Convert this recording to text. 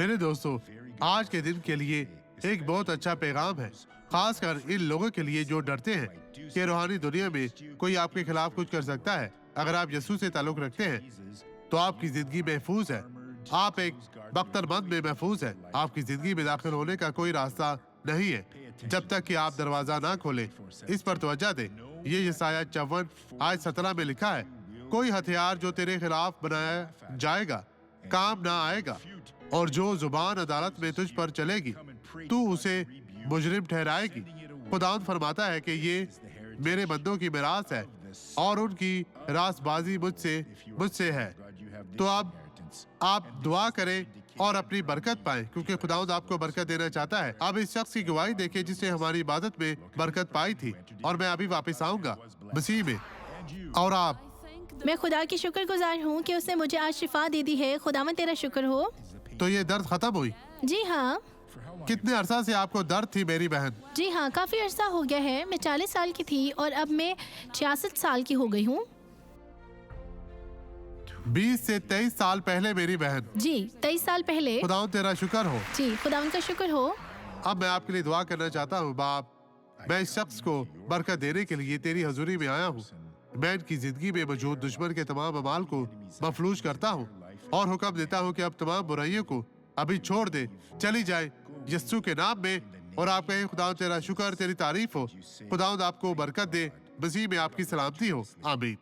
میرے دوستو، آج کے دن کے لیے ایک بہت اچھا پیغام ہے، خاص کر ان لوگوں کے لیے جو ڈرتے ہیں کہ روحانی دنیا میں کوئی آپ کے خلاف کچھ کر سکتا ہے۔ اگر آپ یسوع سے تعلق رکھتے ہیں تو آپ کی زندگی محفوظ ہے، آپ ایک بختر بند میں محفوظ ہے۔ آپ کی زندگی میں داخل ہونے کا کوئی راستہ نہیں ہے جب تک کہ آپ دروازہ نہ کھولیں۔ اس پر توجہ دیں، یہ یسایہ 54:17 میں لکھا ہے، کوئی ہتھیار جو تیرے خلاف بنایا جائے گا کام نہ آئے گا، اور جو زبان عدالت میں تجھ پر چلے گی تو اسے مجرم ٹھہرائے گی۔ خداوند فرماتا ہے کہ یہ میرے بندوں کی میراث ہے اور ان کی راست بازی مجھ سے ہے۔ تو اب آپ دعا کریں اور اپنی برکت پائیں، کیونکہ خداوند آپ کو برکت دینا چاہتا ہے۔ اب اس شخص کی گواہی دیکھیں جس نے ہماری عبادت میں برکت پائی تھی، اور میں ابھی واپس آؤں گا مسیح میں۔ اور آپ؟ میں خدا کی شکر گزار ہوں کہ اس نے مجھے آج شفا دے دی ہے۔ خداوند تیرا شکر ہو۔ تو یہ درد ختم ہوئی؟ جی ہاں۔ کتنے عرصہ سے آپ کو درد تھی میری بہن؟ جی ہاں، کافی عرصہ ہو گیا ہے۔ میں 40 سال کی تھی اور اب میں 66 سال کی ہو گئی ہوں۔ 20 سے 23 سال پہلے میری بہن؟ جی 23 سال پہلے۔ خداوند تیرا شکر ہو۔ جی خداوند کا شکر ہو۔ اب میں آپ کے لیے دعا کرنا چاہتا ہوں۔ باپ، میں اس شخص کو برکت دینے کے لیے تیری حضوری میں آیا ہوں۔ میں ان کی زندگی میں موجود دشمن کے تمام اعمال کو مفلوج کرتا ہوں اور حکم دیتا ہوں کہ اب تمام برائیوں کو ابھی چھوڑ دے، چلی جائے یسوع کے نام میں۔ اور آپ کہیں، خداوند تیرا شکر، تیری تعریف ہو۔ خداوند آپ کو برکت دے، مسیح میں آپ کی سلامتی ہو، آمین۔